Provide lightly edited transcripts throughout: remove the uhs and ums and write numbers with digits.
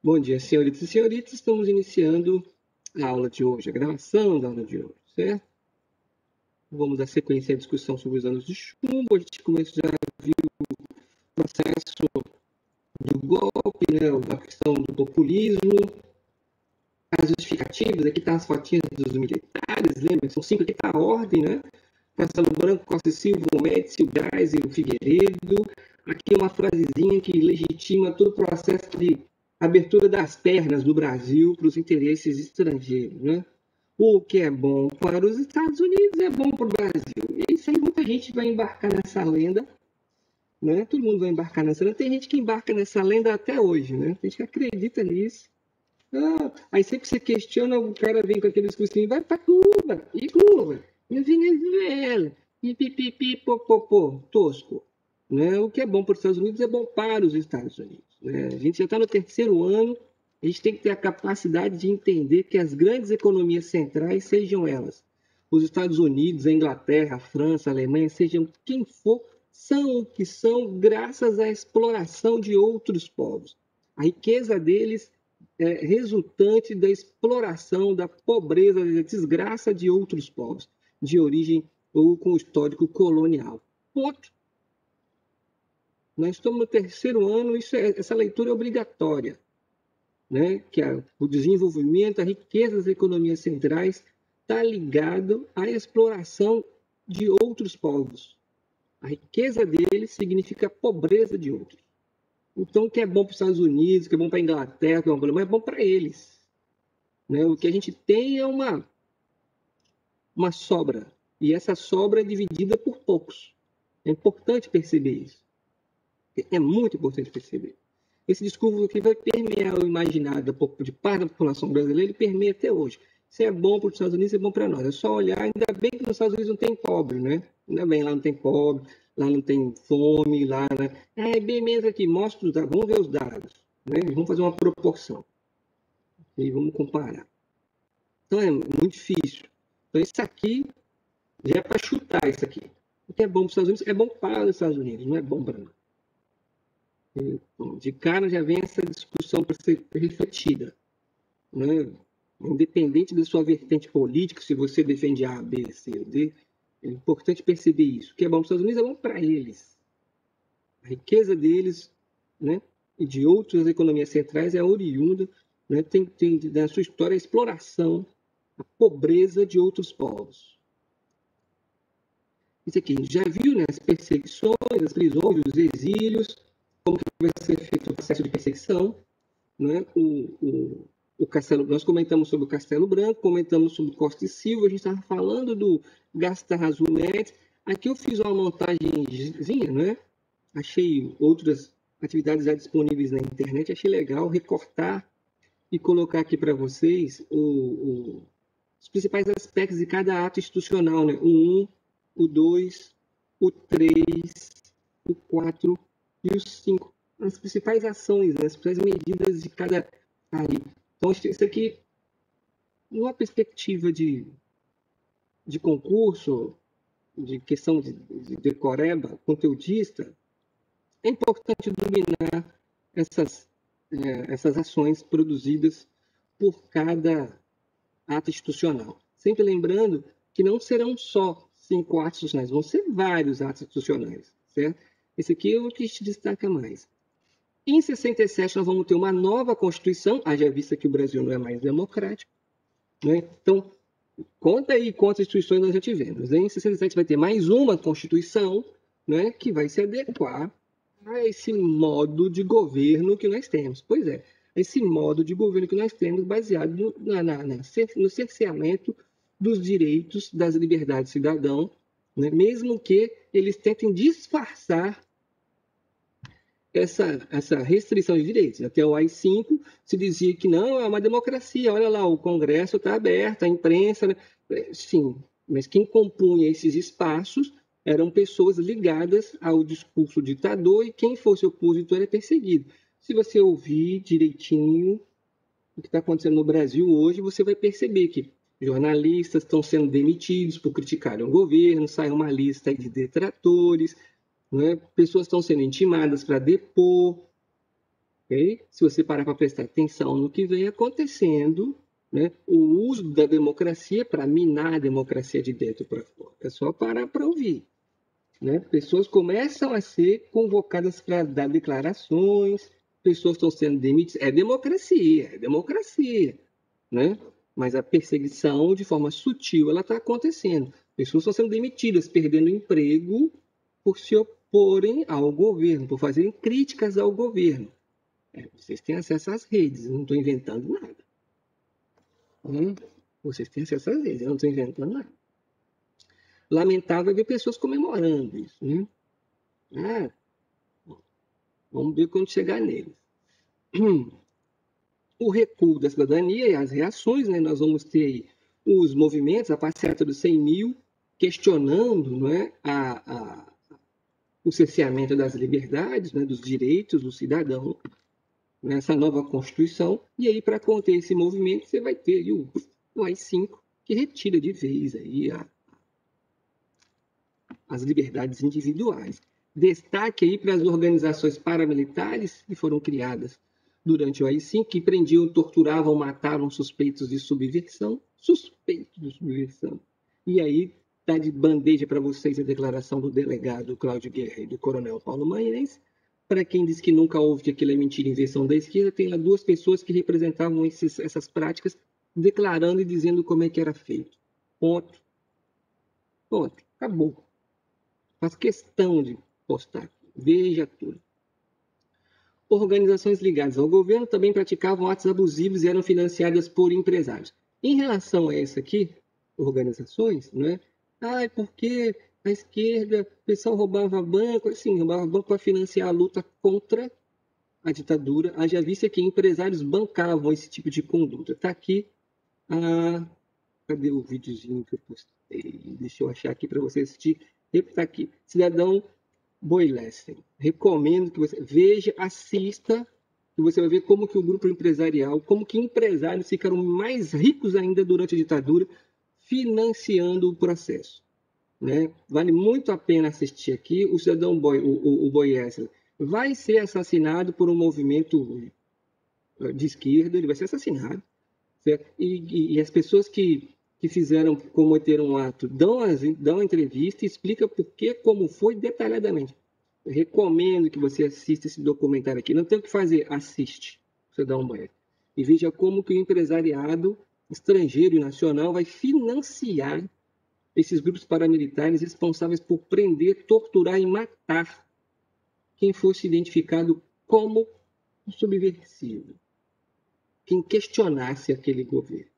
Bom dia, senhoritas e senhoritas. Estamos iniciando a aula de hoje, a gravação da aula de hoje, certo? Vamos dar sequência à discussão sobre os anos de chumbo. A gente começa já viu o processo do golpe, né, a questão do populismo, as justificativas. Aqui estão as fotinhas dos militares, lembra? São cinco, aqui está a ordem, né? Castelo Branco, Costa e Silva, o Médici, o Gás e o Figueiredo. Aqui uma frasezinha que legitima todo o processo de abertura das pernas do Brasil para os interesses estrangeiros, né? O que é bom para os Estados Unidos é bom para o Brasil. E isso aí muita gente vai embarcar nessa lenda, né? Todo mundo vai embarcar nessa lenda. Tem gente que embarca nessa lenda até hoje, né? Tem gente que acredita nisso. Ah, aí sempre você questiona, o cara vem com aquele discursinho, vai para Cuba, e Venezuela, e pipipi, popopô, tosco. Né? O que é bom para os Estados Unidos é bom para os Estados Unidos. Né? A gente já está no terceiro ano, a gente tem que ter a capacidade de entender que as grandes economias centrais, sejam elas os Estados Unidos, a Inglaterra, a França, a Alemanha, sejam quem for, são o que são graças à exploração de outros povos. A riqueza deles resultante da exploração, da pobreza, da desgraça de outros povos, de origem ou com histórico colonial. Ponto. Nós estamos no terceiro ano, essa leitura é obrigatória, né? Que o desenvolvimento, a riqueza das economias centrais está ligado à exploração de outros povos. A riqueza deles significa a pobreza de outros. Então, o que é bom para os Estados Unidos, o que é bom para a Inglaterra, o que é bom para a Alemanha, é bom para eles. Né? O que a gente tem é uma sobra, e essa sobra é dividida por poucos. É importante perceber isso. É muito importante perceber. Esse discurso aqui vai permear o imaginário de parte da população brasileira, ele permeia até hoje. Se é bom para os Estados Unidos, é bom para nós. É só olhar, ainda bem que nos Estados Unidos não tem pobre, né? Ainda bem, lá não tem pobre, lá não tem fome, lá, né? É bem menos aqui, mostra os dados, vamos ver os dados, né? Vamos fazer uma proporção e vamos comparar. Então é muito difícil. Então isso aqui já é para chutar isso aqui. O que é bom para os Estados Unidos é bom para os Estados Unidos, não é bom para nós. De cara já vem essa discussão para ser refletida. Né? Independente da sua vertente política, se você defende A, B, C ou D, é importante perceber isso. O que é bom para os Estados Unidos é bom para eles. A riqueza deles, né, e de outras economias centrais é oriunda, né, tem na sua história a exploração, a pobreza de outros povos. Isso aqui a gente já viu, né, as perseguições, as prisões, os exílios, como que vai ser feito o processo de perseguição, né? O Castelo, nós comentamos sobre o Castelo Branco, comentamos sobre Costa e Silva, a gente estava falando do Gaspar Neto. Aqui eu fiz uma montagenzinha, né? Achei outras atividades já disponíveis na internet, achei legal recortar e colocar aqui para vocês os principais aspectos de cada ato institucional, né? O 1, o 2, o 3, o 4 e o 5. As principais ações, né? As principais medidas de cada área. Então, isso aqui, numa perspectiva de concurso, de questão de decoreba, conteudista, é importante dominar essas ações produzidas por cada ato institucional. Sempre lembrando que não serão só 5 atos institucionais, vão ser vários atos institucionais, certo? Esse aqui é o que se destaca mais. Em 67, nós vamos ter uma nova Constituição, haja vista que o Brasil não é mais democrático. Né? Então, conta aí quantas instituições nós já tivemos. Em 67 vai ter mais uma Constituição, né, que vai se adequar a esse modo de governo que nós temos. Pois é, esse modo de governo que nós temos baseado no cerceamento dos direitos, das liberdades do cidadão, né, mesmo que eles tentem disfarçar essa restrição de direitos. Até o AI-5 se dizia que não, é uma democracia, olha lá, o Congresso está aberto, a imprensa, né? Sim, mas quem compunha esses espaços eram pessoas ligadas ao discurso ditador e quem fosse opositor era perseguido. Se você ouvir direitinho o que está acontecendo no Brasil hoje, você vai perceber que jornalistas estão sendo demitidos por criticarem o governo, sai uma lista de detratores, né? Pessoas estão sendo intimadas para depor. Okay? Se você parar para prestar atenção no que vem acontecendo, né, o uso da democracia para minar a democracia de dentro para fora. É só parar para ouvir. Né? Pessoas começam a ser convocadas para dar declarações, pessoas estão sendo demitidas. É democracia. Né? Mas a perseguição, de forma sutil, ela está acontecendo. Pessoas estão sendo demitidas, perdendo emprego por se oporem ao governo, por fazerem críticas ao governo. Vocês têm acesso às redes, eu não estou inventando nada. Vocês têm acesso às redes, eu não estou inventando nada. Lamentável ver pessoas comemorando isso. Né? Vamos ver quando chegar neles. O recuo da cidadania e as reações, né? Nós vamos ter os movimentos, a passeata dos 100 mil, questionando, não é, o cerceamento das liberdades, né, dos direitos do cidadão nessa nova Constituição. E aí, para conter esse movimento, você vai ter aí o AI-5, que retira de vez aí as liberdades individuais. Destaque aí para as organizações paramilitares que foram criadas durante o AI-5, que prendiam, torturavam, matavam suspeitos de subversão. E aí está de bandeja para vocês a declaração do delegado Cláudio Guerra e do coronel Paulo Marinense. Para quem diz que nunca houve que aquilo é mentira, inversão da esquerda, tem lá duas pessoas que representavam essas práticas, declarando e dizendo como é que era feito. Ponto. Acabou. Faz questão de postar. Veja tudo. Organizações ligadas ao governo também praticavam atos abusivos e eram financiadas por empresários. Em relação a essa aqui, organizações, né? Porque a esquerda, o pessoal roubava banco, assim, roubava banco para financiar a luta contra a ditadura. Haja vista que empresários bancavam esse tipo de conduta. Está aqui cadê o videozinho que eu postei? Deixa eu achar aqui para você assistir. Está aqui. Cidadão Boyleston. Recomendo que você veja, assista, e você vai ver como que o grupo empresarial, como que empresários ficaram mais ricos ainda durante a ditadura, financiando o processo. Né? Vale muito a pena assistir aqui. O cidadão Boyleston vai ser assassinado por um movimento de esquerda, ele vai ser assassinado. Certo? E as pessoas que cometeram um ato dão entrevista e explicam por que, como foi, detalhadamente. Eu recomendo que você assista esse documentário aqui. Não tem o que fazer, assiste. Você dá uma olhada. E veja como que o empresariado estrangeiro e nacional vai financiar esses grupos paramilitares responsáveis por prender, torturar e matar quem fosse identificado como subversivo, quem questionasse aquele governo.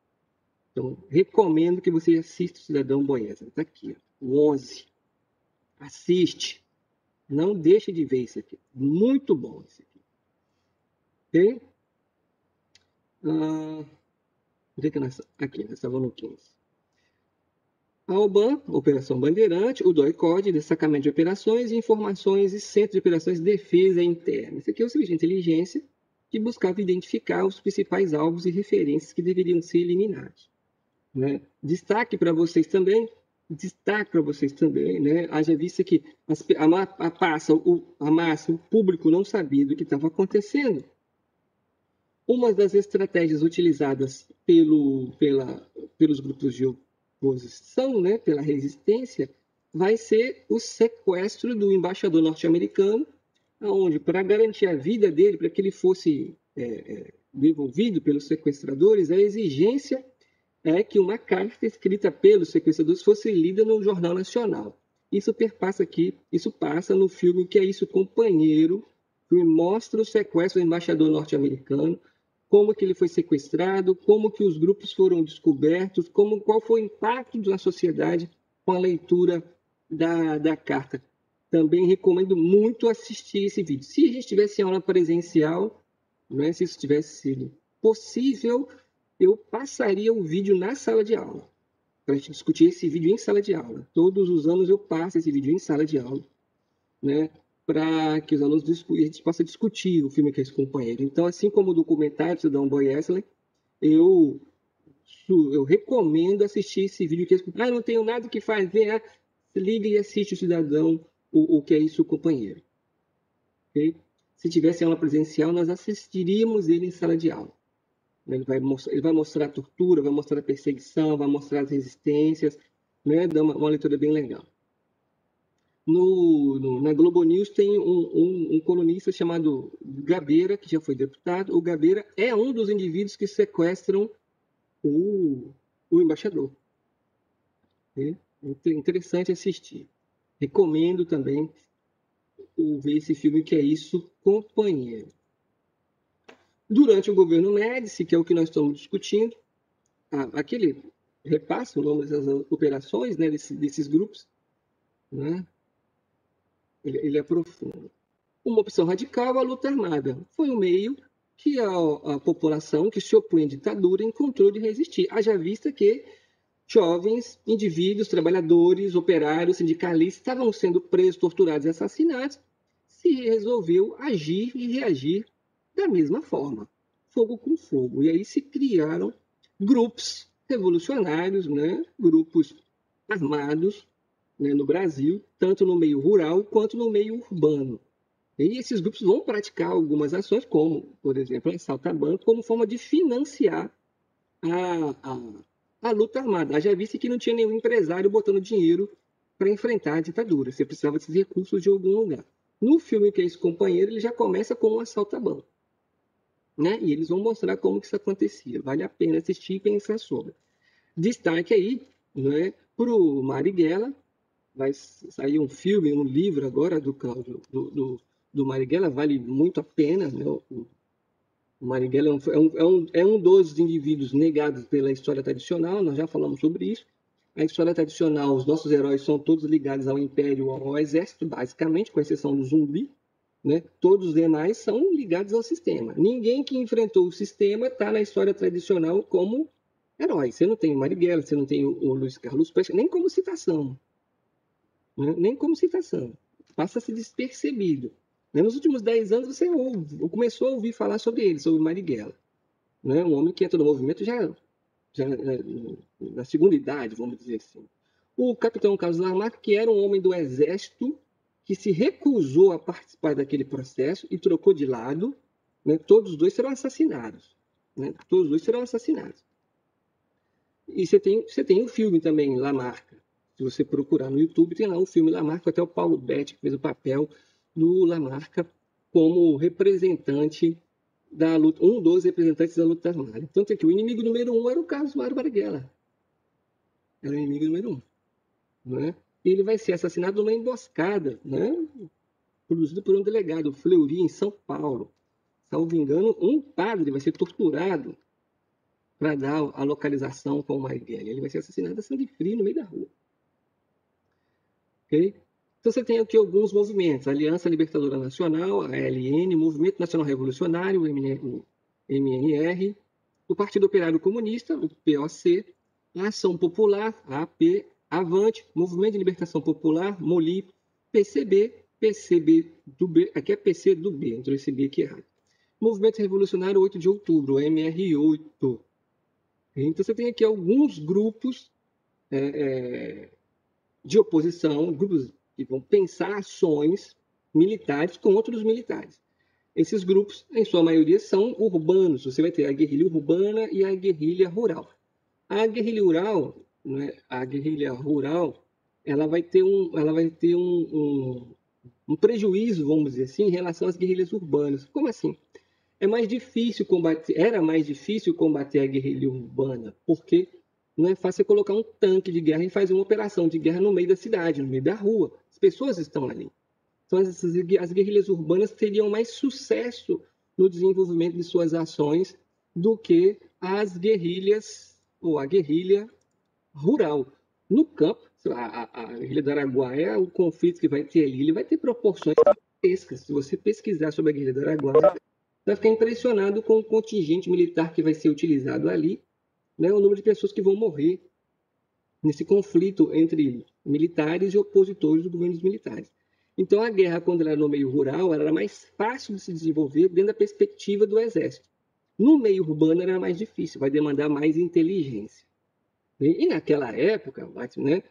Então, recomendo que você assista o Cidadão Boiesa. Está aqui, ó, o 11. Assiste. Não deixe de ver isso aqui. Muito bom isso aqui. Ok? Onde é que aqui, nós estávamos no 15. A OBAN, Operação Bandeirante, o DOI-CODE, Destacamento de Operações, Informações e Centro de Operações de Defesa Interna. Isso aqui é o serviço de inteligência que buscava identificar os principais alvos e referências que deveriam ser eliminados. Né? Destaque para vocês também, né? Haja vista que a massa, o público não sabia do que estava acontecendo. Uma das estratégias utilizadas pelos grupos de oposição, né, pela resistência, vai ser o sequestro do embaixador norte-americano, onde, para garantir a vida dele, para que ele fosse devolvido pelos sequestradores, a exigência é que uma carta escrita pelos sequestradores fosse lida no Jornal Nacional. Isso passa no filme Que é Isso, Companheiro, que mostra o sequestro do embaixador norte-americano, como que ele foi sequestrado, como que os grupos foram descobertos, qual foi o impacto na sociedade com a leitura da carta. Também recomendo muito assistir esse vídeo. Se a gente tivesse aula presencial, né, se isso tivesse sido possível, eu passaria o vídeo na sala de aula, para a gente discutir esse vídeo em sala de aula. Todos os anos eu passo esse vídeo em sala de aula, né, para que os alunos a gente possa discutir o filme Que é Esse, Companheiro. Então, assim como o documentário Cidadão Boyeslen, eu recomendo assistir esse vídeo. Não tenho nada que fazer, liga e assiste o Cidadão, o Que é Isso, Companheiro. Okay? se tivesse aula presencial, nós assistiríamos ele em sala de aula. Ele vai mostrar a tortura, vai mostrar a perseguição, vai mostrar as resistências, né? Dá uma leitura bem legal. Na Globo News tem um colunista chamado Gabeira, que já foi deputado. O Gabeira é um dos indivíduos que sequestram o embaixador. É interessante assistir. Recomendo também ver esse filme, Que é Isso, Companheiro. Durante o governo Médici, que é o que nós estamos discutindo, aquele repassa o nome das operações, né, desses grupos, né? Ele aprofunda. Uma opção radical, a luta armada. Foi um meio que a população que se opunha à ditadura encontrou de resistir. Haja vista que jovens, indivíduos, trabalhadores, operários, sindicalistas estavam sendo presos, torturados e assassinados. Se resolveu agir e reagir da mesma forma, fogo com fogo. E aí se criaram grupos revolucionários, né? Grupos armados, né, no Brasil, tanto no meio rural quanto no meio urbano. E esses grupos vão praticar algumas ações, como, por exemplo, assalto a banco, como forma de financiar a luta armada. Já viste que não tinha nenhum empresário botando dinheiro para enfrentar a ditadura. Você precisava desses recursos de algum lugar. No filme Que é Isso, Companheiro, ele já começa com um assalto a banco, né? E eles vão mostrar como que isso acontecia. Vale a pena assistir e pensar sobre. Destaque aí, né, para o Marighella. Vai sair um filme, um livro agora do Marighella, vale muito a pena, né? O Marighella é um dos indivíduos negados pela história tradicional, nós já falamos sobre isso. A história tradicional, os nossos heróis são todos ligados ao Império, ao Exército, basicamente, com exceção do Zumbi, né? Todos os demais são ligados ao sistema. Ninguém que enfrentou o sistema está na história tradicional como herói. Você não tem o Marighella, você não tem o Luiz Carlos Prestes, nem como citação. Né? Nem como citação. Passa-se despercebido. Nos últimos 10 anos você começou a ouvir falar sobre ele, sobre Marighella. Né? Um homem que entra no movimento já na segunda idade, vamos dizer assim. O capitão Carlos Lamarck, que era um homem do exército, que se recusou a participar daquele processo e trocou de lado, né? Todos os dois serão assassinados. Né? Todos os dois serão assassinados. E você tem o filme também, Lamarck. Se você procurar no YouTube, tem lá o filme Lamarck, até o Paulo Betti, que fez o papel do Lamarck como representante da luta, um dos representantes da luta armada. Tanto é que o inimigo número 1 era o Carlos Mário Marighella. Era o inimigo número 1. Né? E ele vai ser assassinado numa emboscada, né? Produzida por um delegado, Fleury, em São Paulo. Salvo engano, um padre vai ser torturado para dar a localização com o Marighella. Ele vai ser assassinado a sangue frio no meio da rua. Okay? Então você tem aqui alguns movimentos: Aliança Libertadora Nacional, a ALN, Movimento Nacional Revolucionário, o MNR, o Partido Operário Comunista, o POC, a Ação Popular, a AP, Avante, Movimento de Libertação Popular, MOLI, PCB, PCB do B, aqui é PC do B, entrou esse B aqui errado. Movimento Revolucionário 8 de Outubro, MR8. Então você tem aqui alguns grupos de oposição, grupos que vão pensar ações militares contra os militares. Esses grupos, em sua maioria, são urbanos. Você vai ter a guerrilha urbana e a guerrilha rural. A guerrilha rural, né, ela vai ter um prejuízo, vamos dizer assim, em relação às guerrilhas urbanas. Como assim? Era mais difícil combater a guerrilha urbana, porque não é fácil colocar um tanque de guerra e fazer uma operação de guerra no meio da cidade, no meio da rua. As pessoas estão ali. Então, as guerrilhas urbanas teriam mais sucesso no desenvolvimento de suas ações do que as guerrilhas ou a guerrilha rural. No campo, a guerrilha do Araguaia, o conflito que vai ter ali, ele vai ter proporções gigantescas. Se você pesquisar sobre a guerrilha do Araguaia, vai ficar impressionado com o contingente militar que vai ser utilizado ali, né, o número de pessoas que vão morrer nesse conflito entre militares e opositores do governo dos militares. Então, a guerra, quando ela era no meio rural, ela era mais fácil de se desenvolver dentro da perspectiva do exército. No meio urbano, era mais difícil, vai demandar mais inteligência. E naquela época, né,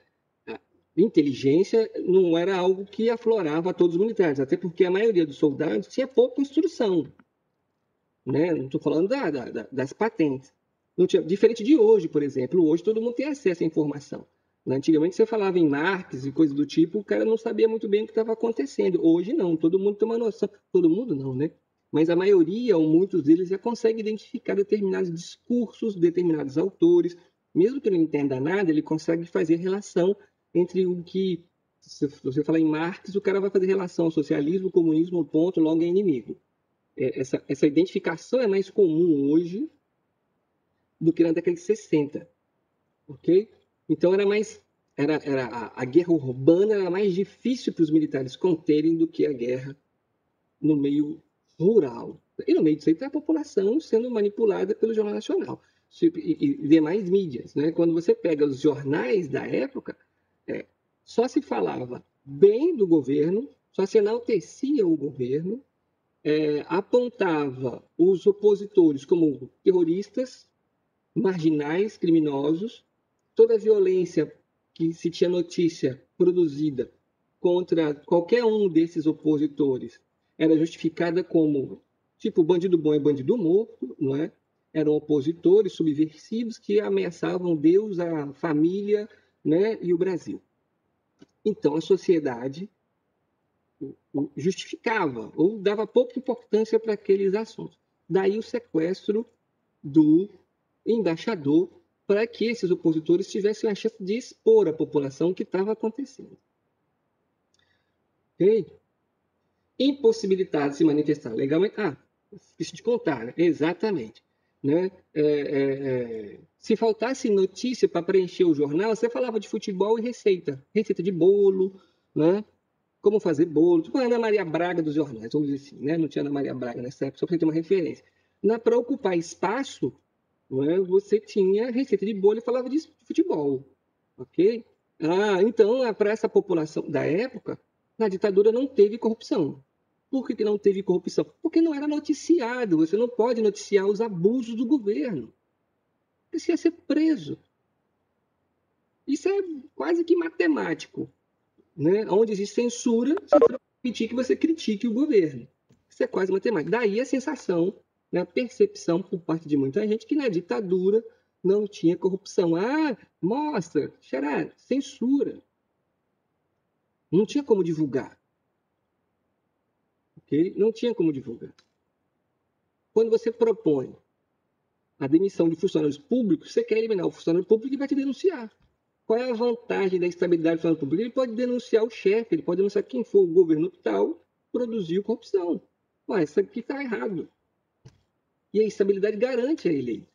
inteligência não era algo que aflorava a todos os militares, até porque a maioria dos soldados tinha pouca instrução, né? Não estou falando das patentes. Não tinha, diferente de hoje, por exemplo. Hoje todo mundo tem acesso à informação. Antigamente você falava em Marx e coisas do tipo, o cara não sabia muito bem o que estava acontecendo. Hoje não, todo mundo tem uma noção. Todo mundo não, né? Mas a maioria, ou muitos deles, já consegue identificar determinados discursos, determinados autores. Mesmo que não entenda nada, ele consegue fazer relação entre o que, se você falar em Marx, o cara vai fazer relação ao socialismo, comunismo, ponto, logo é inimigo. Essa identificação é mais comum hoje do que na década de 60, ok? Então a guerra urbana era mais difícil para os militares conterem do que a guerra no meio rural. E no meio disso aí está a população sendo manipulada pelo Jornal Nacional e demais mídias, né? Quando você pega os jornais da época, só se falava bem do governo, só se enaltecia o governo, apontava os opositores como terroristas, marginais, criminosos, toda a violência que se tinha notícia produzida contra qualquer um desses opositores era justificada como, tipo, bandido bom é bandido morto, não é? Eram opositores subversivos que ameaçavam Deus, a família, né, e o Brasil. Então, a sociedade justificava ou dava pouca importância para aqueles assuntos. Daí o sequestro do embaixador para que esses opositores tivessem a chance de expor à população o que estava acontecendo. Ok? Impossibilitado de se manifestar legalmente. Esqueci de contar, né? Exatamente. Né? Se faltasse notícia para preencher o jornal, você falava de futebol e receita. Receita de bolo, né? Como fazer bolo, tipo a Ana Maria Braga dos jornais, vamos dizer assim, né? Não tinha Ana Maria Braga nessa época, só para você ter uma referência. Para ocupar espaço, né, você tinha receita de bolo e falava de futebol, ok? Então, para essa população da época, na ditadura não teve corrupção. Por que não teve corrupção? Porque não era noticiado, você não pode noticiar os abusos do governo. Você ia ser preso. Isso é quase que matemático. Né? Onde existe censura, você vai permitir que você critique o governo. Isso é quase matemática. Daí a sensação, né, a percepção por parte de muita gente que na ditadura não tinha corrupção. Mostra, xará, censura. Não tinha como divulgar. Okay? Não tinha como divulgar. Quando você propõe a demissão de funcionários públicos, você quer eliminar o funcionário público e vai te denunciar. Qual é a vantagem da estabilidade do funcionário público? Ele pode denunciar o chefe, ele pode denunciar quem for o governo tal produziu corrupção. Isso aqui está errado. E a estabilidade garante a ele.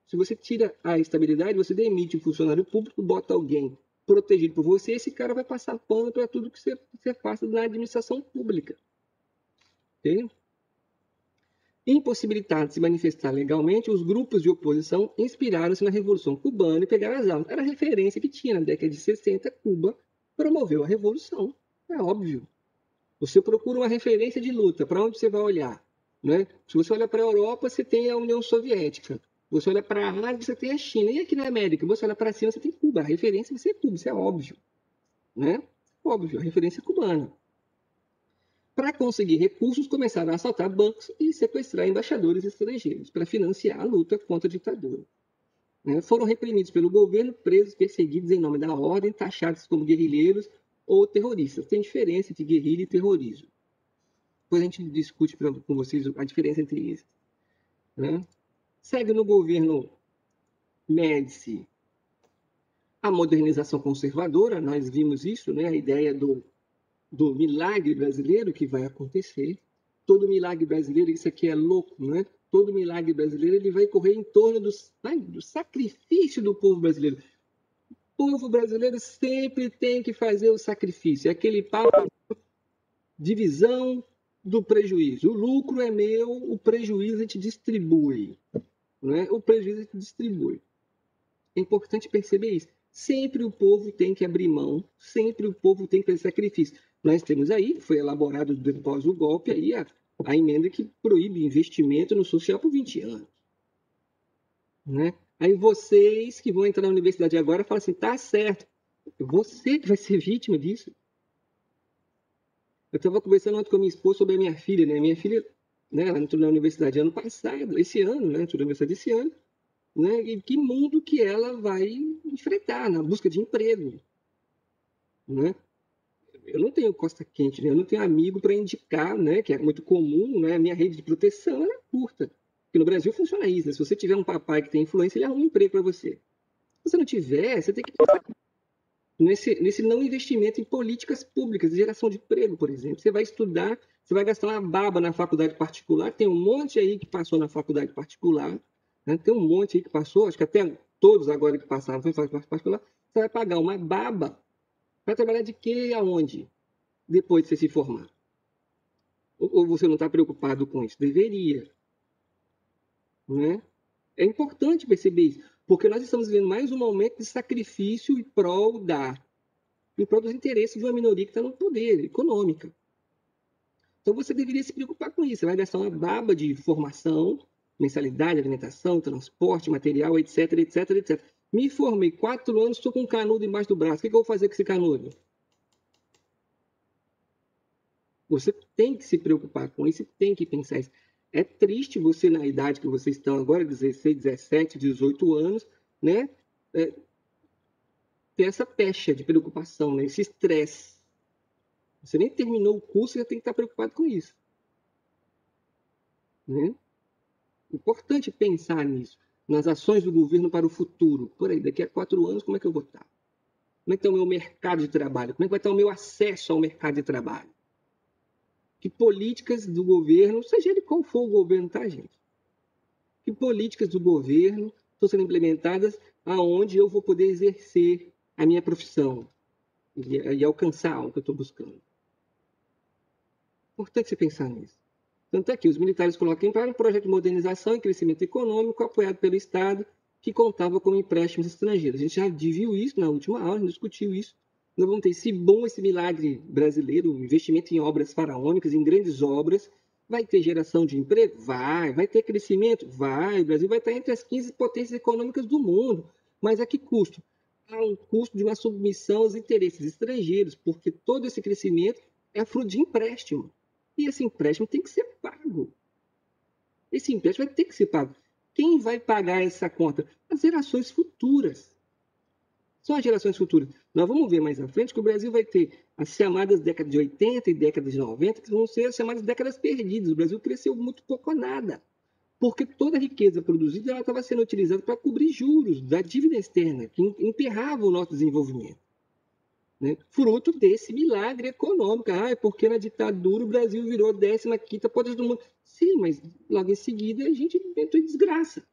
Se você tira a estabilidade, você demite o funcionário público, bota alguém protegido por você, esse cara vai passar pano para tudo que você faça na administração pública. Okay? Impossibilitados de se manifestar legalmente, os grupos de oposição inspiraram-se na Revolução Cubana e pegaram as armas. Era a referência que tinha na década de 60, Cuba promoveu a Revolução. É óbvio. Você procura uma referência de luta, para onde você vai olhar? Né? Se você olha para a Europa, você tem a União Soviética. Você olha para a Ásia, você tem a China. E aqui na América, você olha para cima, você tem Cuba. A referência vai ser Cuba, isso é óbvio. Né? Óbvio, a referência é cubana. Para conseguir recursos, começaram a assaltar bancos e sequestrar embaixadores estrangeiros para financiar a luta contra a ditadura. Foram reprimidos pelo governo, presos, perseguidos em nome da ordem, taxados como guerrilheiros ou terroristas. Tem diferença entre guerrilha e terrorismo. Depois a gente discute com vocês a diferença entre esses. Né? Segue no governo Médici a modernização conservadora, nós vimos isso, né? A ideia do milagre brasileiro que vai acontecer. Todo milagre brasileiro, isso aqui é louco, né? Todo milagre brasileiro ele vai correr em torno do sacrifício do povo brasileiro. O povo brasileiro sempre tem que fazer o sacrifício. É aquele papo divisão do prejuízo. O lucro é meu, o prejuízo a gente distribui. Né? O prejuízo a gente distribui. É importante perceber isso. Sempre o povo tem que abrir mão, sempre o povo tem que fazer sacrifício. Nós temos aí, foi elaborado depois do golpe, aí a emenda que proíbe investimento no social por 20 anos. Né? Aí vocês que vão entrar na universidade agora falam assim, tá certo, Você que vai ser vítima disso. Eu estava conversando ontem com a minha esposa sobre a minha filha, né? Minha filha, né, ela entrou na universidade ano passado, esse ano, né? Entrou na universidade esse ano, né? E que mundo que ela vai enfrentar na busca de emprego, né? Eu não tenho costa quente, né? Eu não tenho amigo para indicar, né? Que é muito comum, né? A minha rede de proteção ela é curta. Porque no Brasil funciona isso, né? Se você tiver um papai que tem influência, ele arruma um emprego para você. Se você não tiver, você tem que pensar nesse não investimento em políticas públicas de geração de emprego, por exemplo. Você vai estudar, você vai gastar uma baba na faculdade particular, tem um monte aí que passou na faculdade particular, né? Tem um monte aí que passou, acho que até todos agora que passaram foi faculdade particular, você vai pagar uma baba para trabalhar de quê e aonde? Depois de você se formar. Ou você não está preocupado com isso? Deveria. Né? É importante perceber isso, porque nós estamos vivendo mais um momento de sacrifício em prol dos interesses de uma minoria que está no poder, econômica. Então você deveria se preocupar com isso. Você vai gastar uma baba de formação, mensalidade, alimentação, transporte, material, etc, etc, etc. Me formei 4 anos, estou com um canudo embaixo do braço. O que eu vou fazer com esse canudo? Você tem que se preocupar com isso, tem que pensar isso. É triste você, na idade que vocês estão agora, 16, 17, 18 anos, né? Ter essa pecha de preocupação, né? Esse estresse. Você nem terminou o curso e já tem que estar preocupado com isso. Né? Importante pensar nisso, nas ações do governo para o futuro. Por aí, daqui a 4 anos, como é que eu vou estar? Como é que está o meu mercado de trabalho? Como é que vai estar o meu acesso ao mercado de trabalho? Que políticas do governo, seja ele qual for o governo, tá, gente? Que políticas do governo estão sendo implementadas aonde eu vou poder exercer a minha profissão e alcançar o que eu estou buscando? Importante você pensar nisso. Tanto é que os militares colocam para um projeto de modernização e crescimento econômico apoiado pelo Estado, que contava com empréstimos estrangeiros. A gente já viu isso na última aula, a gente discutiu isso. Nós vamos ter esse milagre brasileiro, investimento em obras faraônicas, em grandes obras. Vai ter geração de emprego? Vai. Vai ter crescimento? Vai. O Brasil vai estar entre as 15 potências econômicas do mundo. Mas a que custo? Há um custo de uma submissão aos interesses estrangeiros, porque todo esse crescimento é fruto de empréstimo. E esse empréstimo tem que ser pago. Esse empréstimo vai ter que ser pago. Quem vai pagar essa conta? As gerações futuras. São as gerações futuras. Nós vamos ver mais à frente que o Brasil vai ter as chamadas décadas de 80 e décadas de 90, que vão ser as chamadas décadas perdidas. O Brasil cresceu muito pouco ou nada. Porque toda a riqueza produzida estava sendo utilizada para cobrir juros da dívida externa, que emperrava o nosso desenvolvimento. Né? Fruto desse milagre econômico. Porque na ditadura o Brasil virou 15ª potência do mundo. Sim, mas logo em seguida a gente entrou em desgraça.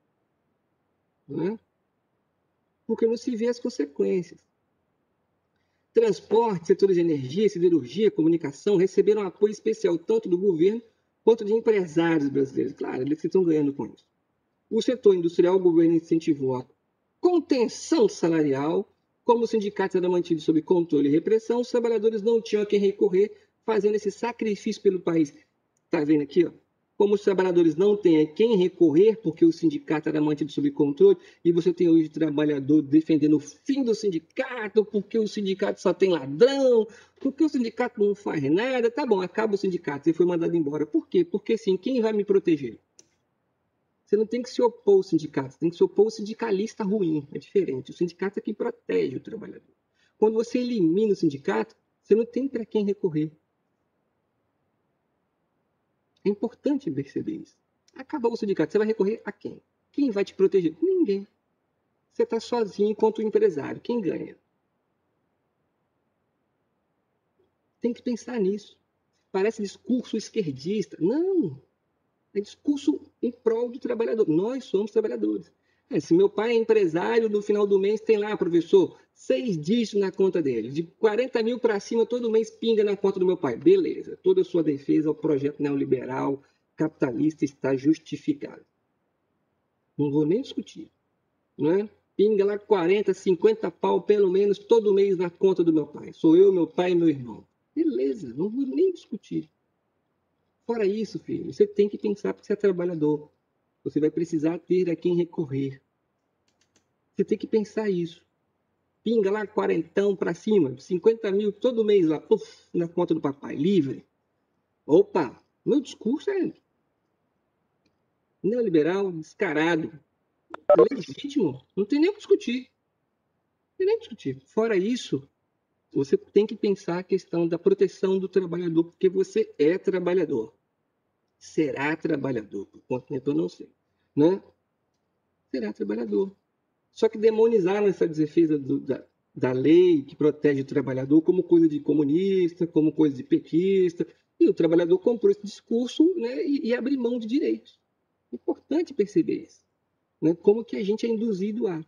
Né? Porque não se vê as consequências. Transporte, setores de energia, siderurgia, comunicação receberam apoio especial tanto do governo quanto de empresários brasileiros. Claro, eles estão ganhando com isso. O setor industrial, o governo incentivou a contenção salarial. Como os sindicatos eram mantidos sob controle e repressão, os trabalhadores não tinham a quem recorrer, fazendo esse sacrifício pelo país. Está vendo aqui? Ó? Como os trabalhadores não têm a quem recorrer, porque o sindicato era mantido sob controle, e você tem hoje trabalhador defendendo o fim do sindicato, porque o sindicato só tem ladrão, porque o sindicato não faz nada. Tá bom, acaba o sindicato, você foi mandado embora. Por quê? Porque sim, quem vai me proteger? Você não tem que se opor ao sindicato, você tem que se opor ao sindicalista ruim. É diferente. O sindicato é quem protege o trabalhador. Quando você elimina o sindicato, você não tem para quem recorrer. É importante perceber isso. Acabou o sindicato, você vai recorrer a quem? Quem vai te proteger? Ninguém. Você está sozinho enquanto empresário. Quem ganha? Tem que pensar nisso. Parece discurso esquerdista. Não. É discurso em prol do trabalhador. Nós somos trabalhadores. Se meu pai é empresário, no final do mês tem lá, professor, 6 dígitos na conta dele. De 40 mil para cima, todo mês pinga na conta do meu pai. Beleza. Toda a sua defesa ao projeto neoliberal, capitalista está justificada. Não vou nem discutir. Não é? Pinga lá 40, 50 pau, pelo menos, todo mês na conta do meu pai. Sou eu, meu pai e meu irmão. Beleza. Não vou nem discutir. Fora isso, filho, você tem que pensar porque você é trabalhador. Você vai precisar ter a quem recorrer. Você tem que pensar isso. pinga lá, quarentão para cima, 50 mil todo mês lá, puf, na conta do papai, livre. Opa, meu discurso é neoliberal, descarado, legítimo, não tem nem o que discutir. Não tem nem o que discutir. Fora isso, você tem que pensar a questão da proteção do trabalhador, porque você é trabalhador. Será trabalhador, por quanto tempo eu não sei, né? Será trabalhador. Só que demonizaram essa defesa da lei que protege o trabalhador como coisa de comunista, como coisa de petista, e o trabalhador comprou esse discurso, né, e abre mão de direitos. É importante perceber isso, né? Como que a gente é induzido a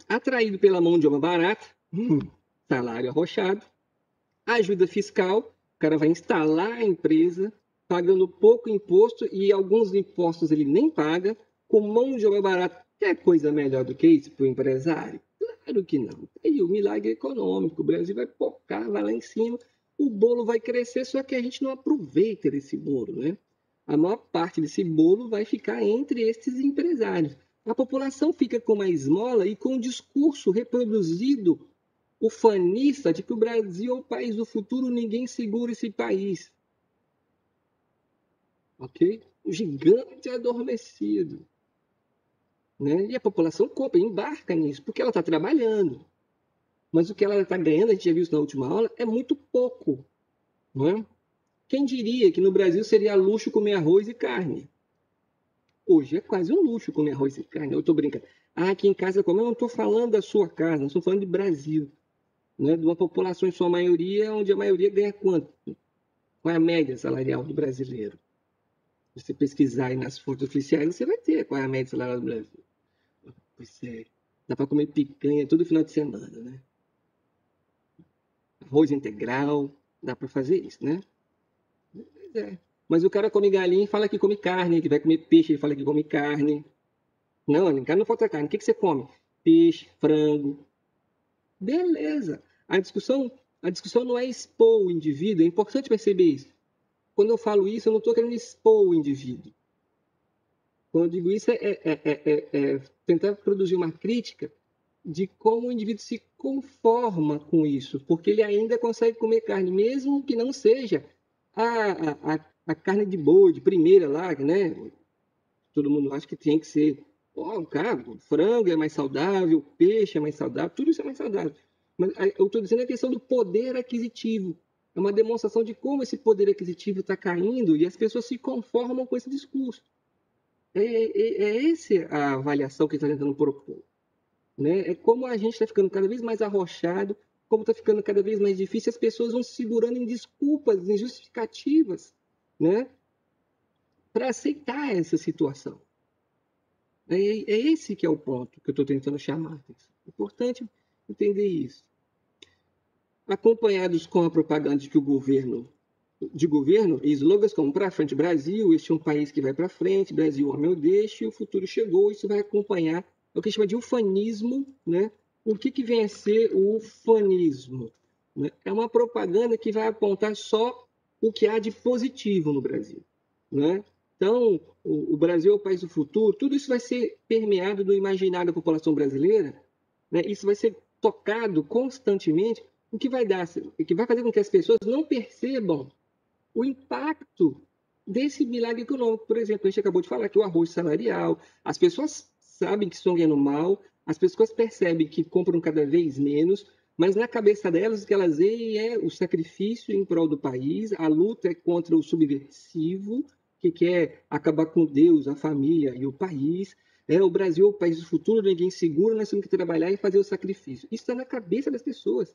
atraído pela mão de obra barata, salário arrochado, ajuda fiscal, o cara vai instalar a empresa pagando pouco imposto e alguns impostos ele nem paga, com mão de obra barata. Quer coisa melhor do que isso para o empresário? Claro que não. E o milagre econômico, o Brasil vai focar, vai lá em cima, o bolo vai crescer, só que a gente não aproveita desse bolo, né? A maior parte desse bolo vai ficar entre esses empresários. A população fica com uma esmola e com um discurso reproduzido ufanista de que o Brasil é o país do futuro, ninguém segura esse país. Ok? O gigante adormecido. Né? E a população compra, embarca nisso, porque ela está trabalhando. Mas o que ela está ganhando, a gente já viu isso na última aula, é muito pouco. Não é? Quem diria que no Brasil seria luxo comer arroz e carne? Hoje é quase um luxo comer arroz e carne. Eu estou brincando. Ah, aqui em casa como eu não estou falando da sua casa, não estou falando de Brasil. Né? De uma população em sua maioria, onde a maioria ganha quanto? Qual é a média salarial do brasileiro? Se você pesquisar aí nas fontes oficiais, você vai ter qual é a média salarial do Brasil. Pois é, dá para comer picanha todo final de semana, né? Arroz integral, dá para fazer isso, né? Pois é. Mas o cara come galinha e fala que come carne, que vai comer peixe e fala que come carne. Não, em carne não falta carne. O que você come? Peixe, frango. Beleza. A discussão não é expor o indivíduo, é importante perceber isso. Quando eu falo isso, eu não estou querendo expor o indivíduo. Quando eu digo isso, é tentar produzir uma crítica de como o indivíduo se conforma com isso, porque ele ainda consegue comer carne, mesmo que não seja a carne de boi, de primeira lá, né? Todo mundo acha que tem que ser, cara, frango é mais saudável, peixe é mais saudável, tudo isso é mais saudável. Mas eu estou dizendo a questão do poder aquisitivo. É uma demonstração de como esse poder aquisitivo está caindo e as pessoas se conformam com esse discurso. É essa a avaliação que está tentando propor. Né? É como a gente está ficando cada vez mais arrochado, como está ficando cada vez mais difícil, as pessoas vão se segurando em desculpas, em justificativas, né? Para aceitar essa situação. É esse que é o ponto que eu estou tentando chamar. É importante entender isso. Acompanhados com a propaganda de que o governo e slogans como para frente Brasil, este é um país que vai para frente, Brasil, oh meu Deus, e o futuro chegou, isso vai acompanhar, é o que chama de ufanismo, né? O que vem a ser o ufanismo? Né? É uma propaganda que vai apontar só o que há de positivo no Brasil, né? Então, o Brasil é o país do futuro, tudo isso vai ser permeado no imaginário da população brasileira, né? Isso vai ser tocado constantemente, o que vai fazer com que as pessoas não percebam o impacto desse milagre econômico. Por exemplo, a gente acabou de falar que o arroz salarial, as pessoas sabem que estão ganhando mal, as pessoas percebem que compram cada vez menos, mas na cabeça delas o que elas veem é o sacrifício em prol do país, a luta é contra o subversivo, que quer acabar com Deus, a família e o país. O Brasil é o país do futuro, ninguém segura, nós temos que trabalhar e fazer o sacrifício. Isso está na cabeça das pessoas.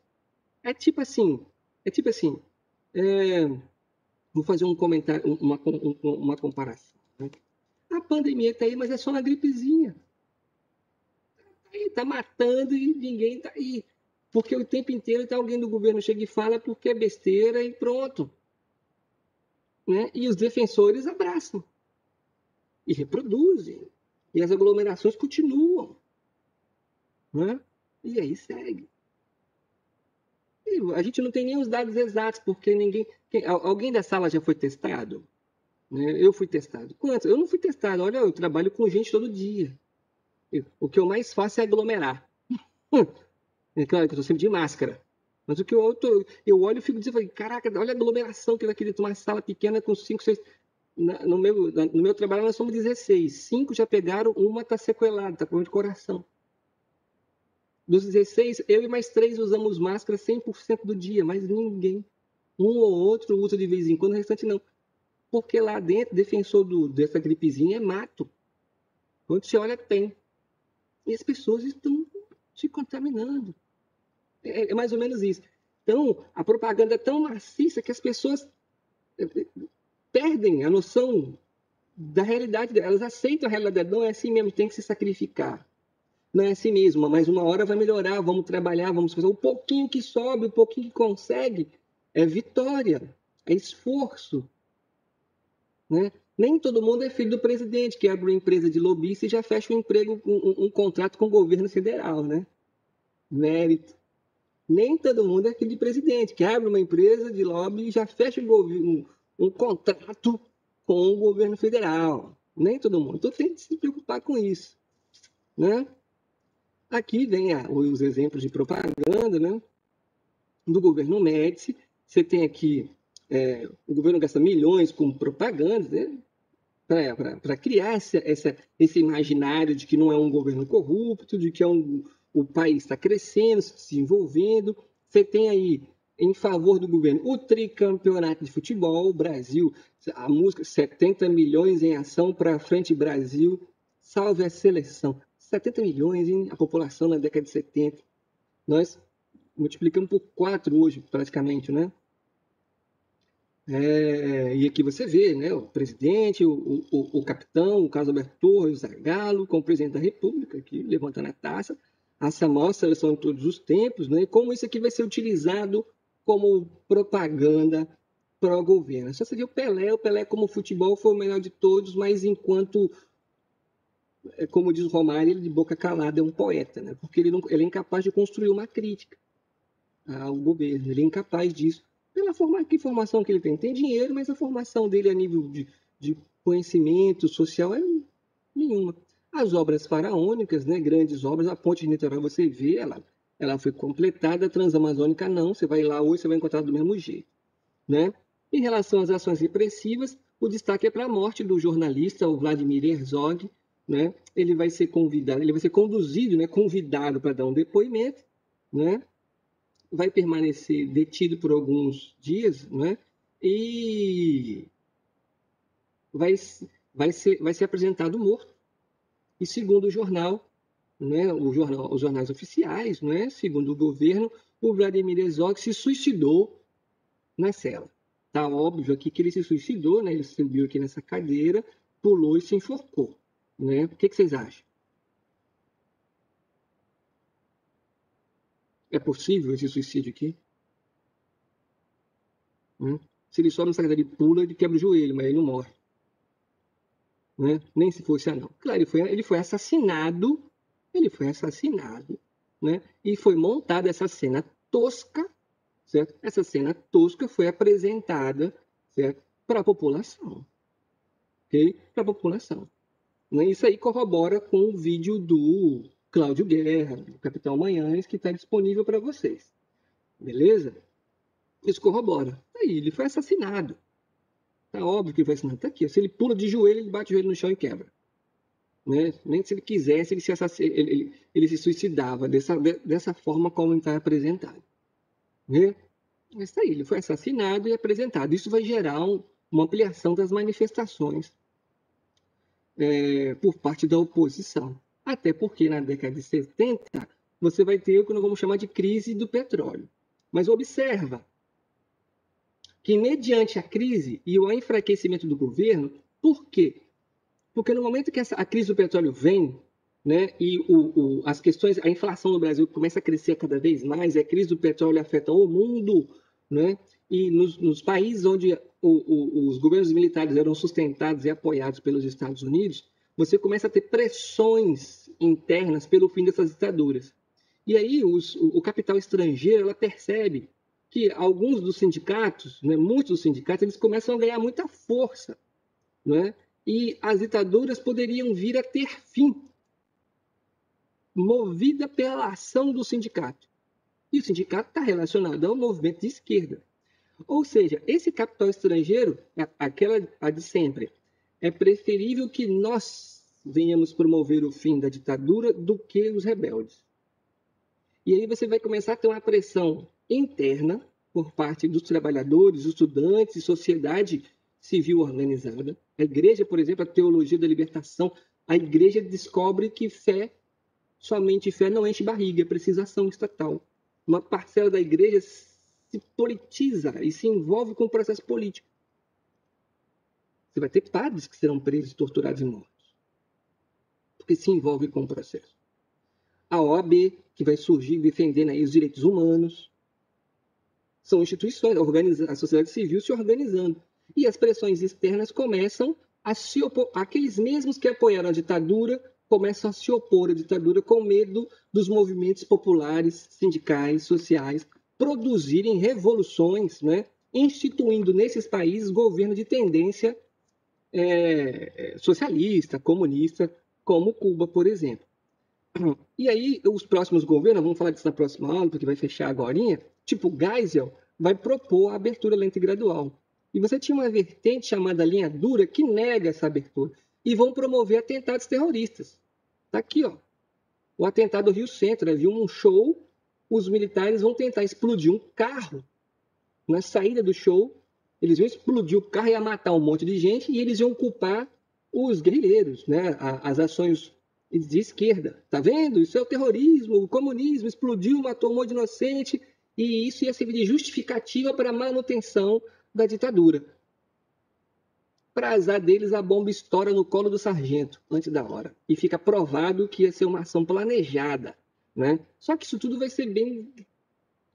É tipo assim, é, vou fazer um comentário, uma comparação. Né? A pandemia está aí, mas é só uma gripezinha. Está matando e ninguém está aí. Porque o tempo inteiro tá alguém do governo chega e fala porque é besteira e pronto. Né? E os defensores abraçam. E reproduzem. E as aglomerações continuam. Né? E aí segue. E a gente não tem nem os dados exatos, porque ninguém. Alguém da sala já foi testado? Né? Eu fui testado. Quantos? Eu não fui testado. Olha, eu trabalho com gente todo dia. O que eu mais faço é aglomerar. É claro que eu estou sempre de máscara. Mas o que eu olho e fico dizendo, caraca, olha a aglomeração que vai querer tomar sala pequena com 5, 6. No meu trabalho nós somos 16. 5 já pegaram, uma está sequelada, está com de coração. Dos 16, eu e mais 3 usamos máscara 100% do dia, mas ninguém. Um ou outro usa de vez em quando, o restante não. Porque lá dentro, defensor dessa gripezinha é mato. Quando você olha, tem. E as pessoas estão se contaminando. É mais ou menos isso. Então, a propaganda é tão maciça que as pessoas perdem a noção da realidade delas. Elas aceitam a realidade. Não é assim mesmo, tem que se sacrificar. Não é assim mesmo, mas uma hora vai melhorar, vamos trabalhar, vamos fazer. O pouquinho que sobe, o pouquinho que consegue, é vitória, é esforço. Né? Nem todo mundo é filho do presidente, que abre uma empresa de lobista e já fecha um emprego, um contrato com o governo federal. Né? Mérito. Nem todo mundo é filho de presidente, que abre uma empresa de lobby e já fecha um contrato com o governo federal. Nem todo mundo. Então tem que se preocupar com isso. Né? Aqui vem os exemplos de propaganda, né? Do governo Médici. Você tem aqui, o governo gasta milhões com propaganda, né? Para criar esse imaginário de que não é um governo corrupto, de que o país está crescendo, se desenvolvendo. Você tem aí, em favor do governo, o tricampeonato de futebol, o Brasil, a música 70 milhões em ação para frente Brasil, salve a seleção. 70 milhões, hein? A população na década de 70. Nós multiplicamos por 4 hoje, praticamente, né? E aqui você vê, né, o presidente, o capitão, o Carlos Alberto Torres, o Zagallo, com o presidente da República, aqui, levantando a taça. A maior seleção de todos os tempos, né? E como isso aqui vai ser utilizado como propaganda para o governo. Só você viu o Pelé como futebol foi o melhor de todos, mas enquanto, como diz o Romário, ele de boca calada é um poeta, né? Porque ele é incapaz de construir uma crítica ao governo, ele é incapaz disso. Pela formação que ele tem. Tem dinheiro, mas a formação dele a nível de conhecimento social é nenhuma. As obras faraônicas, né, grandes obras, a ponte de Niterói, você vê, ela foi completada, a Transamazônica não, você vai lá hoje, você vai encontrar do mesmo jeito. Né? Em relação às ações repressivas, o destaque é para a morte do jornalista, o Vladimir Herzog. Né? Ele vai ser convidado, ele vai ser conduzido, né, convidado para dar um depoimento, né? Vai permanecer detido por alguns dias, né? E vai ser apresentado morto. E segundo o jornal, né, os jornais oficiais, né, segundo o governo, o Vladimir Herzog se suicidou na cela. Tá óbvio aqui que ele se suicidou, né? Ele subiu aqui nessa cadeira, pulou e se enforcou. Né? O que vocês acham? É possível esse suicídio aqui? Se ele sobe nessa cadeira e pula, ele quebra o joelho, mas ele não morre. Né? Nem se fosse não. Claro, ele foi assassinado, né? E foi montada essa cena tosca, certo? Essa cena tosca foi apresentada, certo? Para a população, ok? Para a população. Né? Isso aí corrobora com o vídeo do Cláudio Guerra, do Capitão Manhães, que está disponível para vocês, beleza? Isso corrobora. Aí, ele foi assassinado. Tá óbvio que ele foi assassinado. Tá aqui. Se ele pula de joelho, ele bate o joelho no chão e quebra. Né? Nem se ele quisesse, ele se suicidava dessa forma como está apresentado. Né? Mas tá aí, ele foi assassinado e apresentado. Isso vai gerar uma ampliação das manifestações por parte da oposição. Até porque na década de 70 você vai ter o que nós vamos chamar de crise do petróleo. Mas observa que mediante a crise e o enfraquecimento do governo, por quê? Porque no momento que a crise do petróleo vem, né, e as questões, a inflação no Brasil começa a crescer cada vez mais, e a crise do petróleo afeta o mundo, né, e nos países onde os governos militares eram sustentados e apoiados pelos Estados Unidos, você começa a ter pressões internas pelo fim dessas ditaduras. E aí o capital estrangeiro ela percebe que alguns dos sindicatos, né, muitos dos sindicatos, eles começam a ganhar muita força, né? E as ditaduras poderiam vir a ter fim. movida pela ação do sindicato. E o sindicato está relacionado ao movimento de esquerda. Ou seja, esse capital estrangeiro, a de sempre, é preferível que nós venhamos promover o fim da ditadura do que os rebeldes. E aí você vai começar a ter uma pressão interna por parte dos trabalhadores, estudantes, sociedade civil organizada. A igreja, por exemplo, a teologia da libertação, a igreja descobre que somente fé não enche barriga, é precisação estatal. Uma parcela da igreja se politiza e se envolve com o processo político. Você vai ter padres que serão presos, torturados e mortos, porque se envolve com o processo. A OAB, que vai surgir defendendo aí os direitos humanos. São instituições, a sociedade civil se organizando. E as pressões externas começam a se opor. Aqueles mesmos que apoiaram a ditadura começam a se opor à ditadura com medo dos movimentos populares, sindicais, sociais, produzirem revoluções, né? Instituindo nesses países governo de tendência socialista, comunista, como Cuba, por exemplo. E aí, os próximos governos, vamos falar disso na próxima aula, porque vai fechar agora, tipo Geisel, vai propor a abertura lenta e gradual. E você tinha uma vertente chamada linha dura que nega essa abertura. E vão promover atentados terroristas. Está aqui, ó. O atentado do Rio Centro, né? Viu um show, os militares vão tentar explodir um carro na saída do show. Eles iam explodir o carro e ia matar um monte de gente e eles iam culpar os guerrilheiros, né? As ações de esquerda. Tá vendo? Isso é o terrorismo, o comunismo explodiu, matou um monte de inocente e isso ia servir de justificativa para a manutenção da ditadura. Para azar deles, a bomba estoura no colo do sargento antes da hora e fica provado que ia ser uma ação planejada, né? Só que isso tudo vai ser bem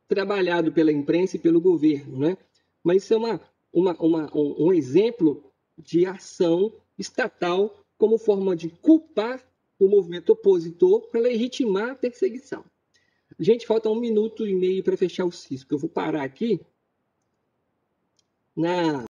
trabalhado pela imprensa e pelo governo, né? Mas isso é um exemplo de ação estatal como forma de culpar o movimento opositor para legitimar a perseguição. Gente, falta 1 minuto e meio para fechar o CISP. Eu vou parar aqui